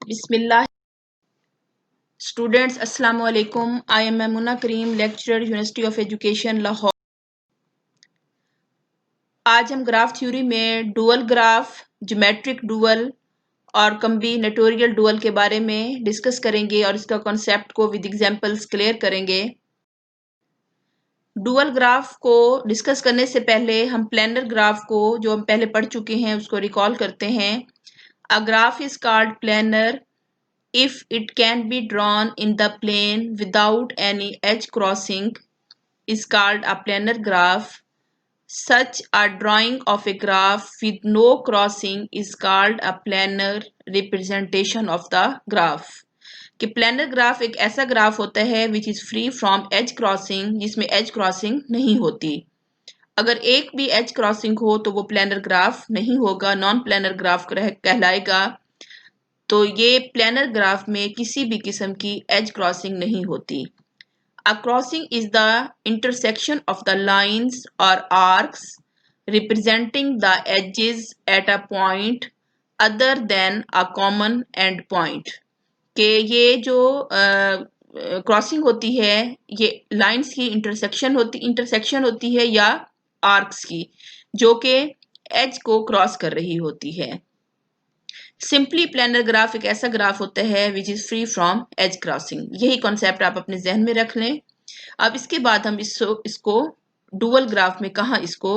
बिस्मिल्लाह। Students अस्सलाम वालेकुम। I am Maimoona Karim, lecturer university of education Lahore. आज हम ग्राफ थ्योरी में डुअल ग्राफ, ज्योमेट्रिक डुअल और कॉम्बिनेटोरियल डुअल के बारे में डिस्कस करेंगे और इसका कॉन्सेप्ट को विद एग्जांपल्स क्लियर करेंगे। डुअल ग्राफ को डिस्कस करने से पहले हम प्लेनर ग्राफ को, जो हम पहले पढ़ चुके हैं, उसको रिकॉल करते हैं। A graph is called planar if it can be drawn in the plane without any edge crossing is called a planar graph. Such a drawing of a graph with no crossing is called a planar representation of the graph. कि planar graph एक ऐसा graph होता है which is free from edge crossing, जिसमें edge crossing नहीं होती। अगर एक भी एज क्रॉसिंग हो तो वो प्लेनर ग्राफ नहीं होगा, नॉन प्लेनर ग्राफ कहलाएगा। तो ये प्लेनर ग्राफ में किसी भी किस्म की एज क्रॉसिंग नहीं होती। A crossing is the intersection of the lines और arcs representing the edges at a point other than a common end point. के ये जो क्रॉसिंग होती है ये लाइंस की इंटरसेक्शन होती है या आर्क्स की, जो कि एज को क्रॉस कर रही होती है। सिंपली प्लेनर ग्राफ एक ऐसा ग्राफ होता है which is free from edge crossing. यही कॉन्सेप्ट आप अपने जहन में रख लें। अब इसके बाद हम इसको डुअल ग्राफ में कहा इसको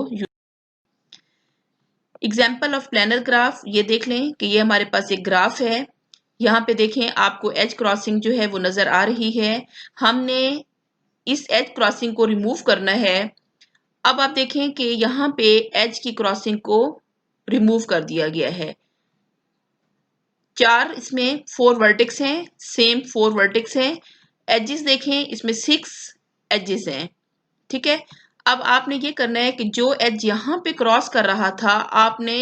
एग्जाम्पल ऑफ प्लेनर ग्राफ ये देख लें कि ये हमारे पास एक ग्राफ है। यहाँ पे देखें आपको एज क्रॉसिंग जो है वो नजर आ रही है। हमने इस एज क्रॉसिंग को रिमूव करना है। अब आप देखें कि यहाँ पे एज की क्रॉसिंग को रिमूव कर दिया गया है। चार इसमें 4 वर्टेक्स हैं, सेम 4 वर्टेक्स हैं। एजेस देखें, इसमें 6 एजेस हैं। ठीक है, अब आपने ये करना है कि जो एज यहाँ पे क्रॉस कर रहा था, आपने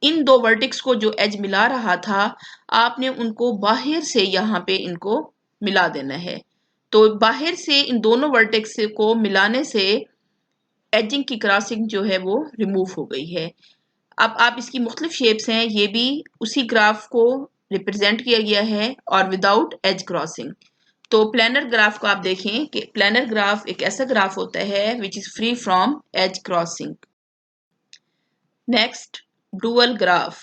इन 2 वर्टेक्स को जो एज मिला रहा था, आपने उनको बाहर से यहाँ पे इनको मिला देना है। तो बाहर से इन दोनों वर्टेक्स को मिलाने से एजिंग की क्रॉसिंग जो है वो रिमूव हो गई है। अब आप इसकी मुख्तलिफ शेप्स हैं, ये भी उसी ग्राफ को रिप्रेजेंट किया गया है और विदाउट एज क्रॉसिंग। तो प्लेनर ग्राफ को आप देखें कि प्लेनर ग्राफ एक ऐसा ग्राफ होता है which is free from edge crossing. Next, dual graph.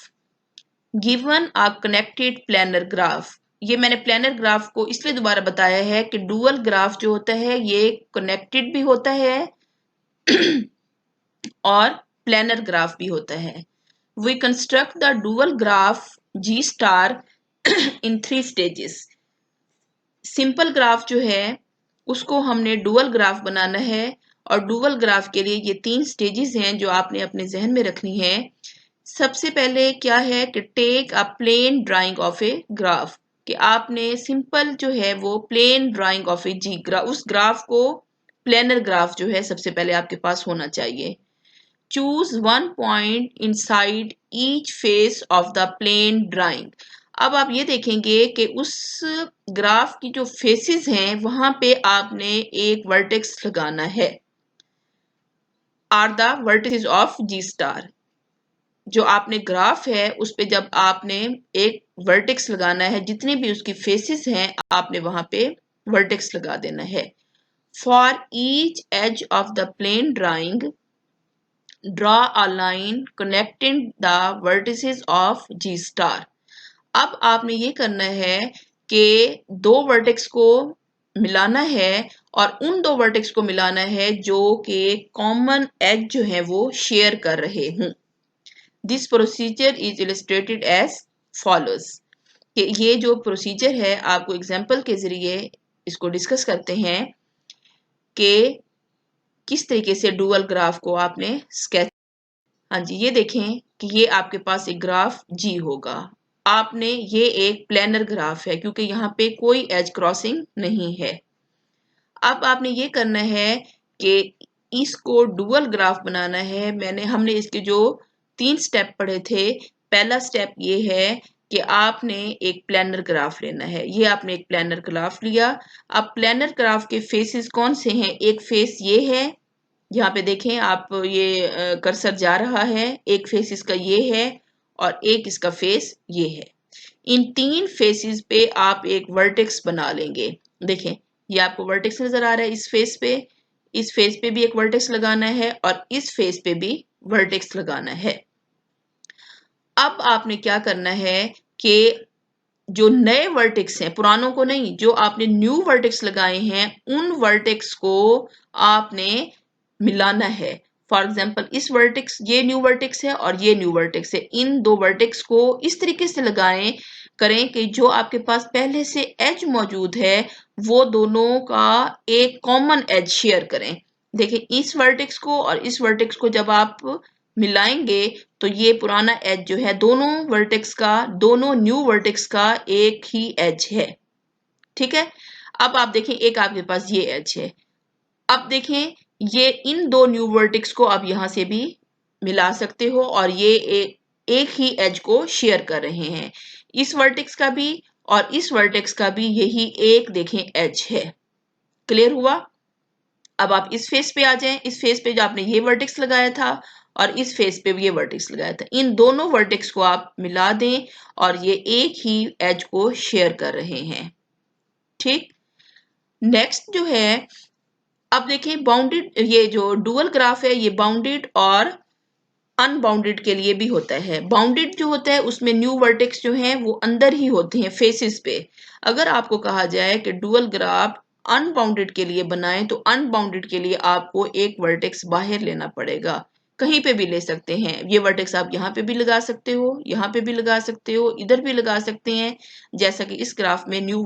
Given a connected planar graph. ये मैंने प्लेनर ग्राफ को इसलिए दोबारा बताया है कि डुअल ग्राफ जो होता है ये कनेक्टेड भी होता है और प्लेनर ग्राफ भी होता है। We construct the dual graph G star in 3 stages. Simple graph जो है उसको हमने डुअल ग्राफ बनाना है और डुअल ग्राफ के लिए ये 3 स्टेजेस हैं जो आपने अपने जहन में रखनी है। सबसे पहले क्या है कि take a plane drawing of a graph, कि आपने सिंपल जो है वो plane drawing of a G graph, उस ग्राफ को प्लेनर ग्राफ जो है सबसे पहले आपके पास होना चाहिए। Choose one point inside each face of the plane drawing. अब आप ये देखेंगे कि उस ग्राफ की जो फेसेस हैं वहां पे आपने एक वर्टेक्स लगाना है। Are the vertices of G star. जो आपने ग्राफ है उस पे जब आपने एक वर्टेक्स लगाना है, जितने भी उसकी फेसेस हैं आपने वहां पे वर्टेक्स लगा देना है। For each edge of the plane drawing draw a line connecting the vertices of G star. अब आपने ये करना है कि 2 वर्टेक्स को मिलाना है और उन 2 वर्टेक्स को मिलाना है जो कि कॉमन एज जो है वो शेयर कर रहे हों। This procedure is illustrated as follows. कि ये जो प्रोसीजर है आपको एग्जाम्पल के जरिए इसको डिस्कस करते हैं कि किस तरीके से डुअल ग्राफ को आपने स्केच। हाँ जी, ये देखें कि ये आपके पास एक ग्राफ जी होगा। आपने ये एक प्लेनर ग्राफ है क्योंकि यहाँ पे कोई एज क्रॉसिंग नहीं है। अब आपने ये करना है कि इसको डुअल ग्राफ बनाना है। हमने इसके जो 3 स्टेप पढ़े थे, पहला स्टेप ये है कि आपने एक प्लेनर ग्राफ लेना है। ये आपने एक प्लेनर ग्राफ लिया। अब प्लेनर ग्राफ के फेसेस कौन से हैं? एक फेस ये है, यहाँ पे देखें आप, ये कर्सर जा रहा है। एक फेस इसका ये है और एक इसका फेस ये है। इन 3 फेसेस पे आप एक वर्टेक्स बना लेंगे। देखें, ये आपको वर्टेक्स नजर आ रहा है इस फेस पे भी एक वर्टेक्स लगाना है और इस फेस पे भी वर्टेक्स लगाना है। अब आपने क्या करना है कि जो नए वर्टेक्स हैं, पुरानों को नहीं, जो आपने न्यू वर्टेक्स लगाए हैं उन वर्टेक्स को आपने मिलाना है। फॉर एग्जाम्पल इस वर्टेक्स, ये न्यू वर्टेक्स है और ये न्यू वर्टेक्स है, इन दो वर्टेक्स को इस तरीके से लगाएं करें कि जो आपके पास पहले से एज मौजूद है वो दोनों का एक कॉमन एज शेयर करें। देखिए, इस वर्टेक्स को और इस वर्टेक्स को जब आप मिलाएंगे तो ये पुराना एज जो है दोनों वर्टेक्स का, दोनों न्यू वर्टेक्स का एक ही एज है। ठीक है, अब आप देखें एक आपके पास ये एज है। अब देखें, ये इन दो न्यू वर्टेक्स को आप यहां से भी मिला सकते हो और ये एक ही एज को शेयर कर रहे हैं। इस वर्टेक्स का भी और इस वर्टेक्स का भी यही एक देखें एज है। क्लियर हुआ? अब आप इस फेस पे आ जाएं। इस फेस पे जो आपने ये वर्टेक्स लगाया था और इस फेस पे भी ये वर्टेक्स लगाया था, इन दोनों वर्टेक्स को आप मिला दें और ये एक ही एज को शेयर कर रहे हैं। ठीक, नेक्स्ट जो है, अब देखें बाउंडेड, ये जो डुअल ग्राफ है ये बाउंडेड और अनबाउंडेड के लिए भी होता है। बाउंडेड जो होता है उसमें न्यू वर्टेक्स जो हैं वो अंदर ही होते हैं फेसेस पे। अगर आपको कहा जाए कि डुअल ग्राफ अनबाउंडेड के लिए बनाएं तो अनबाउंडेड के लिए आपको एक वर्टेक्स बाहर लेना पड़ेगा। कहीं पे भी ले सकते हैं, ये वर्टेक्स आप यहाँ पे भी लगा सकते हो, यहाँ पे भी लगा सकते हो, इधर भी लगा सकते हैं। जैसा कि इस ग्राफ में न्यू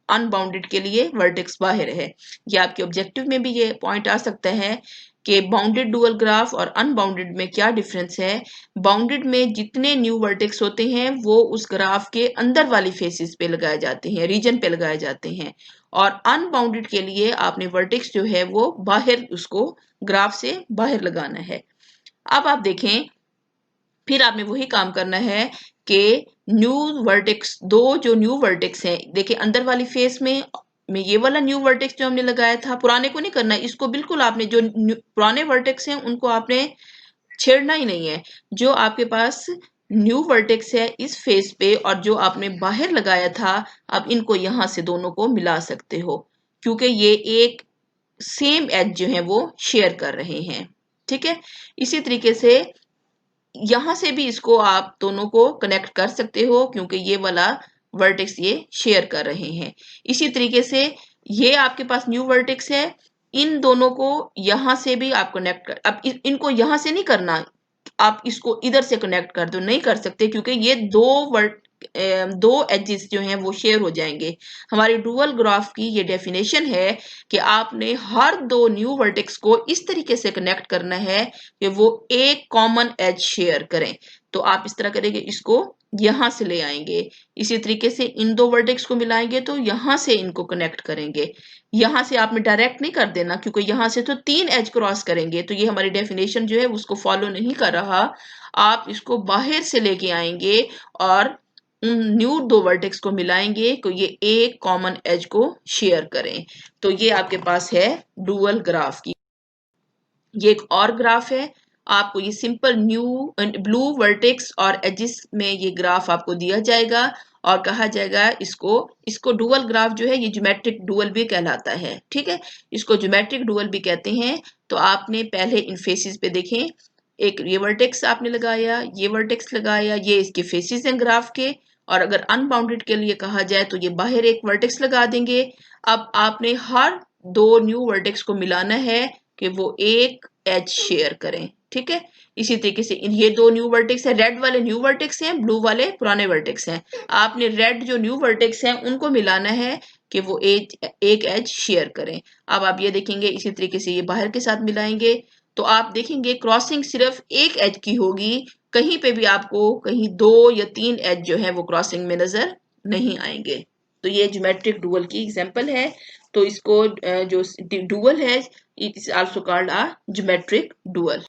अनबाउंडेड के लिए वर्टेक्स बाहर है। ये आपके ऑब्जेक्टिव में भी ये पॉइंट आ सकता है कि बाउंडेड डुअल ग्राफ और अनबाउंडेड में क्या डिफरेंस है। बाउंडेड में जितने न्यू वर्टेक्स होते हैं वो उस ग्राफ के अंदर वाली फेसेस पे लगाए जाते हैं, रीजन पे लगाए जाते हैं, और अनबाउंडेड के लिए आपने वर्टेक्स जो है वो बाहर, उसको ग्राफ से बाहर लगाना है। अब आप देखें, फिर आपने वही काम करना है कि न्यू वर्टेक्स, दो जो न्यू वर्टेक्स हैं, देखिए अंदर वाली फेस में ये वाला न्यू वर्टेक्स जो हमने लगाया था, पुराने को नहीं करना है, इसको बिल्कुल आपने जो पुराने वर्टेक्स हैं उनको आपने छेड़ना ही नहीं है। जो आपके पास न्यू वर्टेक्स है इस फेस पे और जो आपने बाहर लगाया था, आप इनको यहां से दोनों को मिला सकते हो क्योंकि ये एक सेम एज जो है वो शेयर कर रहे हैं। ठीक है, इसी तरीके से यहां से भी इसको आप दोनों को कनेक्ट कर सकते हो क्योंकि ये वाला वर्टेक्स ये शेयर कर रहे हैं। इसी तरीके से ये आपके पास न्यू वर्टेक्स है, इन दोनों को यहां से भी आप कनेक्ट कर, अब इनको यहां से नहीं करना, आप इसको इधर से कनेक्ट कर दो, नहीं कर सकते क्योंकि ये दो एजेस जो हैं वो शेयर हो जाएंगे। हमारी डुअल ग्राफ की ये डेफिनेशन है कि आपने हर दो न्यू वर्टेक्स को इस तरीके से कनेक्ट करना है कि वो एक कॉमन एज शेयर करें। तो आप इस तरह करेंगे, इसको यहां से ले आएंगे, इसी तरीके से इन दो वर्टेक्स को मिलाएंगे तो यहां से इनको कनेक्ट करेंगे। यहां से आपने डायरेक्ट नहीं कर देना क्योंकि यहां से तो 3 एज क्रॉस करेंगे, तो ये हमारी डेफिनेशन जो है उसको फॉलो नहीं कर रहा। आप इसको बाहर से लेके आएंगे और उन न्यू दो वर्टेक्स को मिलाएंगे तो ये एक कॉमन एज को शेयर करें। तो ये आपके पास है डुअल ग्राफ की। ये एक और ग्राफ है, आपको ये सिंपल न्यू ब्लू वर्टेक्स और एजिस में ये ग्राफ आपको दिया जाएगा और कहा जाएगा इसको डुअल ग्राफ जो है ये ज्योमेट्रिक डुअल भी कहलाता है। ठीक है, इसको ज्योमेट्रिक डुअल भी कहते हैं। तो आपने पहले इन फेसेस पे देखें, एक ये वर्टेक्स आपने लगाया, ये वर्टेक्स लगाया, ये इसके फेसेस हैं ग्राफ के, और अगर अनबाउंडेड के लिए कहा जाए तो ये बाहर एक वर्टेक्स लगा देंगे। अब आपने हर दो न्यू वर्टेक्स को मिलाना है कि वो एक एज शेयर करें। ठीक है, इसी तरीके से ये दो न्यू वर्टेक्स है, रेड वाले न्यू वर्टेक्स हैं, ब्लू वाले पुराने वर्टेक्स हैं। आपने रेड जो न्यू वर्टेक्स हैं उनको मिलाना है कि वो एक एज शेयर करें। अब आप ये देखेंगे, इसी तरीके से ये बाहर के साथ मिलाएंगे तो आप देखेंगे क्रॉसिंग सिर्फ एक एज की होगी, कहीं पे भी आपको कहीं 2 या 3 एज जो है वो क्रॉसिंग में नजर नहीं आएंगे। तो ये ज्योमेट्रिक डुअल की एग्जांपल है। तो इसको जो डुअल है it is also called a geometric dual.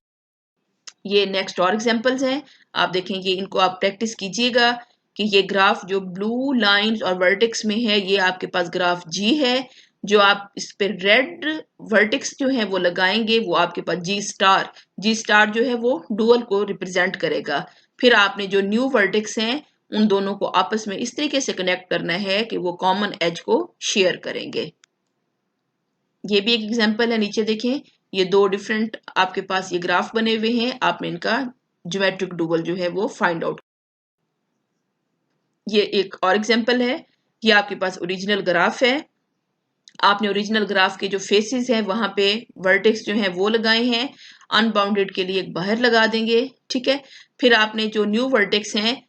ये नेक्स्ट और एग्जांपल्स हैं, आप देखेंगे, इनको आप प्रैक्टिस कीजिएगा कि ये ग्राफ जो ब्लू लाइंस और वर्टेक्स में है ये आपके पास ग्राफ जी है। जो आप इस पे रेड वर्टेक्स जो है वो लगाएंगे वो आपके पास जी स्टार जो है वो डुअल को रिप्रेजेंट करेगा। फिर आपने जो न्यू वर्टेक्स हैं उन दोनों को आपस में इस तरीके से कनेक्ट करना है कि वो कॉमन एज को शेयर करेंगे। ये भी एक एग्जांपल है, नीचे देखें, ये दो डिफरेंट आपके पास ये ग्राफ बने हुए हैं, आपने इनका ज्योमेट्रिक डुअल जो है वो फाइंड आउट। ये एक और एग्जांपल है, ये आपके पास ओरिजिनल ग्राफ है, आपने ओरिजिनल ग्राफ के जो फेसेस हैं वहां पे वर्टेक्स जो हैं वो लगाए हैं, अनबाउंडेड के लिए एक बाहर लगा देंगे, ठीक है। फिर आपने जो न्यू वर्टेक्स हैं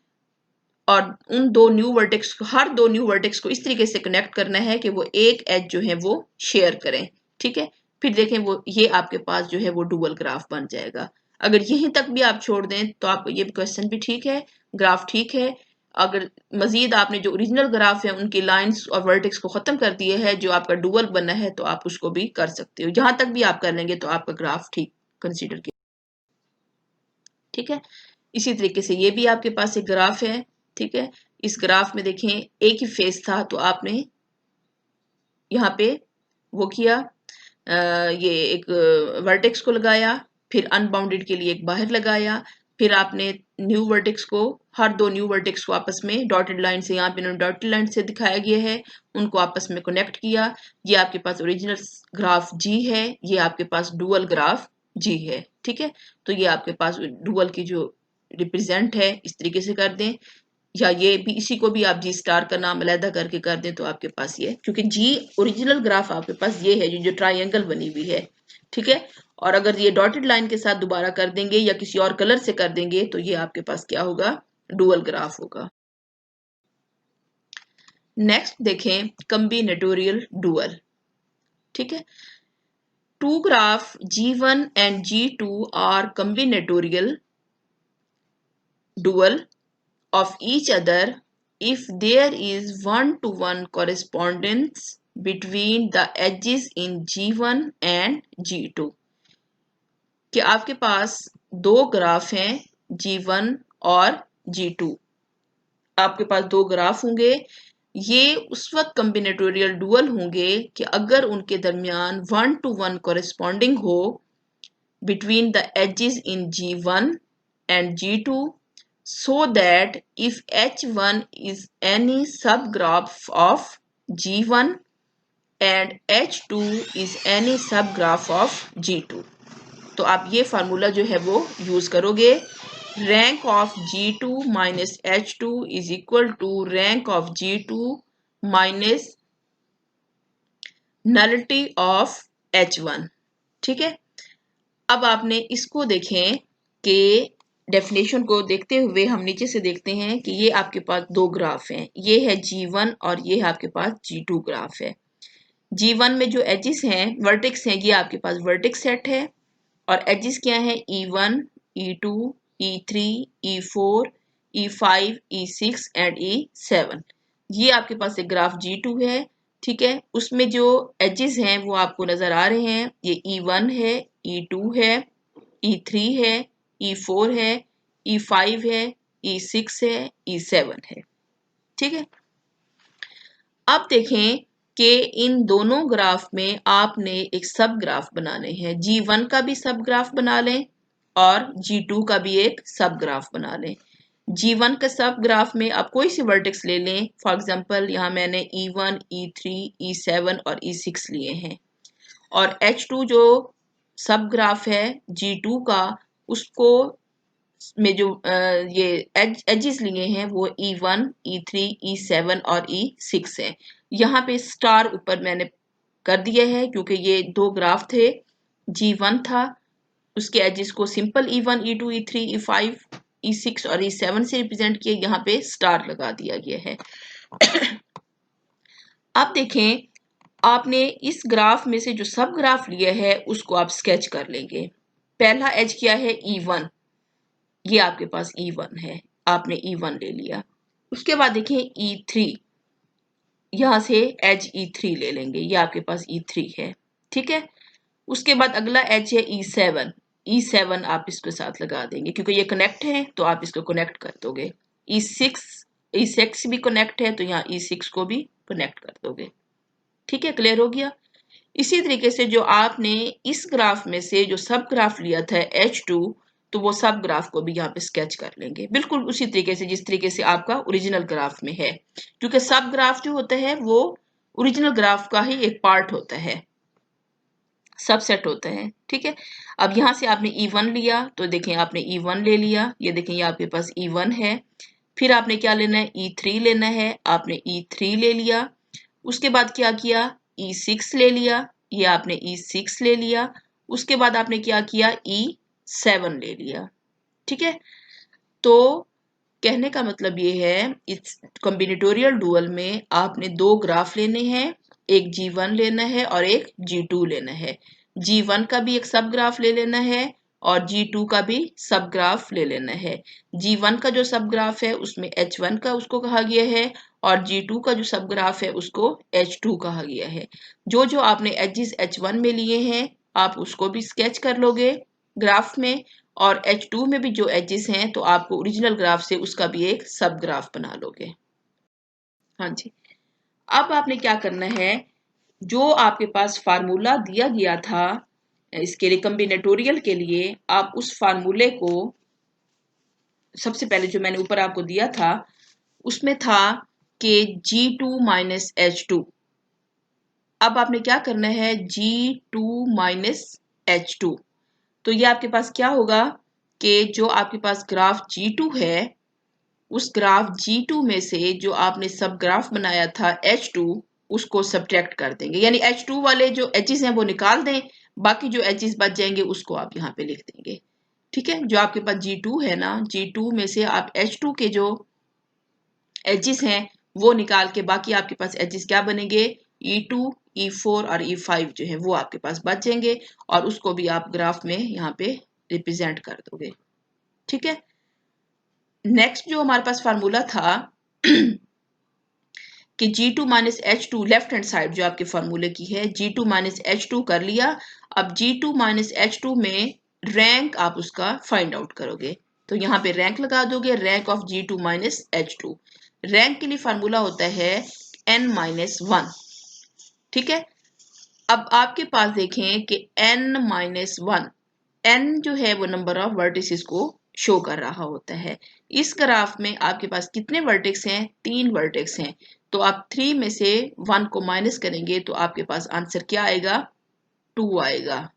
और उन दो न्यू वर्टेक्स को, हर दो न्यू वर्टेक्स को इस तरीके से कनेक्ट करना है कि वो एक एज जो है वो शेयर करें, ठीक है। फिर देखें वो ये आपके पास जो है वो डुअल ग्राफ बन जाएगा। अगर यहीं तक भी आप छोड़ दें तो आप ये क्वेश्चन भी ठीक है, ग्राफ ठीक है। अगर मजीद आपने जो ओरिजिनल ग्राफ है उनकी लाइंस और वर्टेक्स को खत्म कर दिया है, जो आपका डुअल बना है, तो आप उसको भी कर सकते हो। जहां तक भी आप कर लेंगे तो आपका ग्राफ ठीक कंसीडर किया, ठीक है। इसी तरीके से ये भी आपके पास एक ग्राफ है, ठीक है। इस ग्राफ में देखें एक ही फेस था, तो आपने यहाँ पे वो किया, ये एक वर्टेक्स को लगाया, फिर अनबाउंडेड के लिए एक बाहर लगाया, फिर आपने न्यू वर्टेक्स को, हर दो न्यू वर्टेक्स को आपस में डॉटेड लाइन से, यहाँ पे डॉटेड लाइन से दिखाया गया है, उनको आपस में कनेक्ट किया। ये आपके पास ओरिजिनल ग्राफ जी है, ये आपके पास डुअल ग्राफ जी है, ठीक है। तो ये आपके पास डुअल की जो रिप्रेजेंट है इस तरीके से कर दें, या ये भी, इसी को भी आप जी स्टार का नाम अलहदा करके कर दें तो आपके पास ये, क्योंकि जी ओरिजिनल ग्राफ आपके पास ये है जो ट्राइंगल बनी हुई है, ठीक है। और अगर ये डॉटेड लाइन के साथ दोबारा कर देंगे या किसी और कलर से कर देंगे तो ये आपके पास क्या होगा, डुअल ग्राफ होगा। नेक्स्ट देखें कॉम्बिनेटोरियल डुअल, ठीक है। Two graph G1 and G2 are combinatorial dual of each other if there is one-to-one correspondence between the edges in G1 and G2। कि आपके पास दो ग्राफ हैं G1 और G2, आपके पास दो ग्राफ होंगे, ये उस वक्त कॉम्बिनेटोरियल डुअल होंगे कि अगर उनके दरमियान वन टू वन कॉरेस्पॉन्डिंग हो between the edges in G1 and G2, so that if H1 is any subgraph of G1 and H2 is any subgraph of G2। तो आप ये फार्मूला जो है वो यूज करोगे, rank of G2 minus H2 is equal to rank of G2 minus nullity of H1, ठीक है। अब आपने इसको देखें कि डेफिनेशन को देखते हुए हम नीचे से देखते हैं कि ये आपके पास दो ग्राफ हैं, ये है G1 और ये आपके पास G2 ग्राफ है। G1 में जो एजेस हैं, वर्टेक्स हैं, ये आपके पास वर्टेक्स सेट है, और एजेस क्या है, E1, E2, E3, E4, E5, E6 and E7। ये आपके पास एक ग्राफ G2 है, ठीक है। उसमें जो एजेस हैं वो आपको नजर आ रहे हैं, ये E1 है, E2 है, E3 है, E4 है, E5 है, E6 है, E7 है, ठीक है। अब देखें कि इन दोनों ग्राफ में आपने एक सब ग्राफ बनाने हैं, G1 का भी सब ग्राफ बना लें और G2 का भी एक सब ग्राफ बना लें। G1 का सब ग्राफ में आप कोई सी वर्टेक्स ले लें, फॉर एग्जांपल यहाँ मैंने E1, E3, E7 और E6 लिए हैं, और H2 जो सब ग्राफ है G2 का, उसको में जो ये एजेस लिए हैं वो E1, E3, E7 और E6 है। यहाँ पे स्टार ऊपर मैंने कर दिया है क्योंकि ये दो ग्राफ थे, G1 था, उसके एजेस को simple E1, E2, E3, E5, E6 और E7 से रिप्रेजेंट किया, यहाँ पे स्टार लगा दिया गया है। अब देखें, आपने इस ग्राफ में से जो सब ग्राफ लिया है उसको आप स्केच कर लेंगे। पहला एज क्या है, E1, ये आपके पास E1 है, आपने E1 ले लिया। उसके बाद देखें E3, यहां से एज E3 ले लेंगे, ये आपके पास E3 है, ठीक है। उसके बाद अगला एज है E7, E7 आप इसके साथ लगा देंगे क्योंकि ये कनेक्ट है तो आप इसको कनेक्ट कर दोगे। E6 भी कनेक्ट है तो यहाँ E6 को भी कनेक्ट कर दोगे, ठीक है। क्लियर हो गया। इसी तरीके से जो आपने इस ग्राफ में से जो सब ग्राफ लिया था H2, तो वो सब ग्राफ को भी यहाँ पे स्केच कर लेंगे बिल्कुल उसी तरीके से जिस तरीके से आपका ओरिजिनल ग्राफ में है, क्योंकि सब ग्राफ जो होता है वो ओरिजिनल ग्राफ का ही एक पार्ट होता है, सबसेट होता है। ठीक है, अब यहाँ से आपने E1 लिया तो देखें आपने E1 ले लिया, ये देखें ये आपके पास E1 है। फिर आपने क्या लेना है, E3 लेना है, आपने E3 ले लिया। उसके बाद क्या किया, E6 ले लिया, ये आपने E6 ले लिया। उसके बाद आपने क्या किया, E7 ले लिया। ठीक है, तो कहने का मतलब ये है इस कॉम्बिनेटोरियल डुअल में आपने दो ग्राफ लेने हैं, एक G1 लेना है और एक G2 लेना है। G1 का भी एक सब ग्राफ ले लेना है और G2 का भी सब ग्राफ ले लेना है। G1 का जो सब ग्राफ है उसमें H1 का उसको कहा गया है और G2 का जो सब ग्राफ है उसको H2 कहा गया है। जो जो आपने एजेस H1 में लिए हैं आप उसको भी स्केच कर लोगे ग्राफ में, और H2 में भी जो एजेस हैं तो आपको ओरिजिनल ग्राफ से उसका भी एक सब ग्राफ बना लोगे। हाँ जी, अब आपने क्या करना है, जो आपके पास फार्मूला दिया गया था इसके लिए कॉम्बिनेटोरियल के लिए, आप उस फार्मूले को सबसे पहले जो मैंने ऊपर आपको दिया था उसमें था कि G2 माइनस H2। अब आपने क्या करना है, G2 माइनस H2, तो ये आपके पास क्या होगा कि जो आपके पास ग्राफ G2 है उस ग्राफ G2 में से जो आपने सब ग्राफ बनाया था H2 उसको सब्ट्रैक्ट कर देंगे, यानी H2 वाले जो एजेस हैं वो निकाल दें, बाकी जो एजेस बच जाएंगे उसको आप यहाँ पे लिख देंगे। ठीक है, जो आपके पास G2 है ना, G2 में से आप H2 के जो एजेस हैं वो निकाल के बाकी आपके पास एजेस क्या बनेंगे, E2, E4 और E5 जो है वो आपके पास बच जाएंगे और उसको भी आप ग्राफ में यहाँ पे रिप्रेजेंट कर दोगे। ठीक है, नेक्स्ट जो हमारे पास फार्मूला था कि G2 minus H2 left hand side जो आपके फार्मूले की है, G2 माइनस H2 कर लिया। अब G2 माइनस H2 में रैंक आप उसका फाइंड आउट करोगे, तो यहाँ पे रैंक लगा दोगे, rank of G2 minus H2। Rank के लिए फार्मूला होता है n माइनस 1। ठीक है, अब आपके पास देखें कि n माइनस 1, n जो है वो नंबर ऑफ वर्टिसेस को शो कर रहा होता है। इस ग्राफ में आपके पास कितने वर्टेक्स हैं, 3 वर्टेक्स हैं, तो आप 3 में से 1 को माइनस करेंगे तो आपके पास आंसर क्या आएगा, 2 आएगा।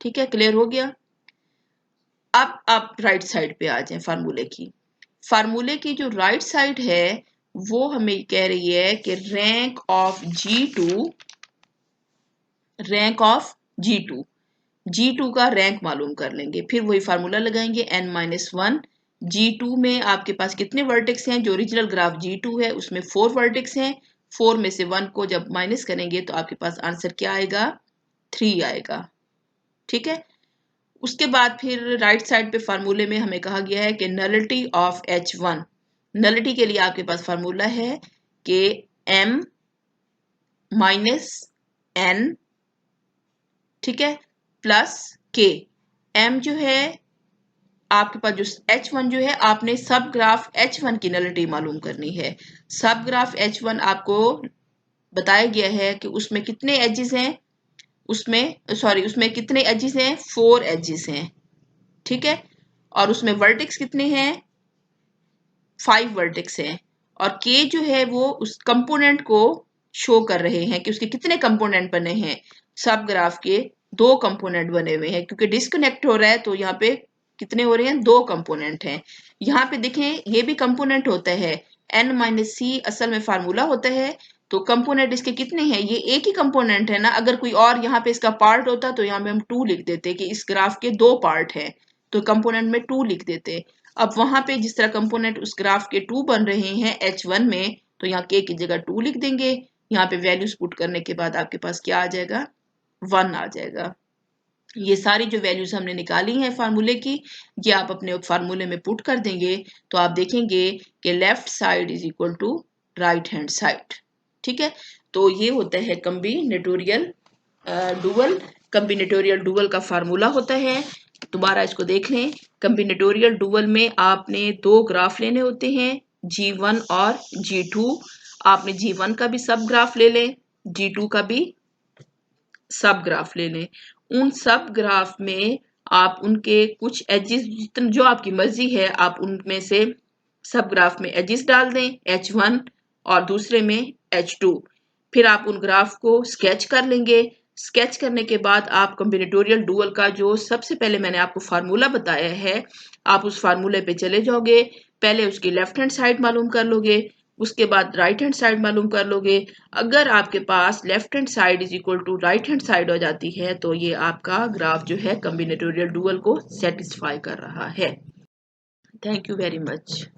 ठीक है, क्लियर हो गया। अब आप राइट साइड पे आ जाएं फार्मूले की। फार्मूले की जो राइट साइड है वो हमें कह रही है कि रैंक ऑफ G2 G2 का रैंक मालूम कर लेंगे, फिर वही फार्मूला लगाएंगे n-1। G2 में आपके पास कितने वर्टेक्स हैं, जो ओरिजिनल ग्राफ G2 है उसमें 4 वर्टेक्स हैं, 4 में से 1 को जब माइनस करेंगे तो आपके पास आंसर क्या आएगा, 3 आएगा। ठीक है, उसके बाद फिर राइट साइड पे फार्मूले में हमें कहा गया है कि नलिटी ऑफ H1, नलिटी के लिए आपके पास फार्मूला है कि m माइनस n, ठीक है, प्लस k। m जो है आपके पास जो H1 जो है आपने सब ग्राफ H1 की नलिटी मालूम करनी है। सब ग्राफ H1 आपको बताया गया है कि उसमें कितने एजेस हैं, उसमें कितने एजेस हैं, 4 एजेस हैं। ठीक है, और उसमें वर्टेक्स कितने हैं, 5 वर्टेक्स हैं, और k जो है वो उस कंपोनेंट को शो कर रहे हैं कि उसके कितने कंपोनेंट बने हैं। सब ग्राफ के 2 कंपोनेंट बने हुए हैं, क्योंकि डिस्कनेक्ट हो रहा है तो यहाँ पे कितने हो रहे हैं, 2 कंपोनेंट हैं। यहाँ पे देखें ये भी कंपोनेंट होता है, n-c असल में फार्मूला होता है, तो कंपोनेंट इसके कितने हैं, ये एक ही कंपोनेंट है ना। अगर कोई और यहाँ पे इसका पार्ट होता तो यहाँ पे हम 2 लिख देते कि इस ग्राफ के 2 पार्ट हैं, तो कंपोनेंट में 2 लिख देते। अब वहां पे जिस तरह कंपोनेंट उस ग्राफ के 2 बन रहे हैं H1 में, तो यहाँ k की जगह 2 लिख देंगे। यहाँ पे वैल्यूज पुट करने के बाद आपके पास क्या आ जाएगा, 1 आ जाएगा। ये सारी जो वैल्यूज हमने निकाली हैं फार्मूले की, ये आप अपने फार्मूले में पुट कर देंगे तो आप देखेंगे कि left side is equal to right hand side. ठीक है, तो ये होता है कॉम्बिनेटोरियल डुअल। कॉम्बिनेटोरियल डुअल का फार्मूला होता है, दोबारा इसको देख लें। कॉम्बिनेटोरियल डुअल में आपने 2 ग्राफ लेने होते हैं, G1 और G2। आपने G1 का भी सब ग्राफ ले लें, G2 का भी सब ग्राफ ले लें। उन सब ग्राफ में आप उनके कुछ एजेस जितने जो आपकी मर्जी है आप उनमें से सब ग्राफ में एजेस डाल दें H1 और दूसरे में H2। फिर आप उन ग्राफ को स्केच कर लेंगे। स्केच करने के बाद आप कॉम्बिनेटोरियल डुअल का जो सबसे पहले मैंने आपको फार्मूला बताया है आप उस फार्मूले पे चले जाओगे। पहले उसकी लेफ्ट हैंड साइड मालूम कर लोगे, उसके बाद राइट हैंड साइड मालूम कर लोगे। अगर आपके पास left hand side is equal to right hand side हो जाती है तो ये आपका ग्राफ जो है कॉम्बिनेटोरियल डुअल को सेटिस्फाई कर रहा है। Thank you very much.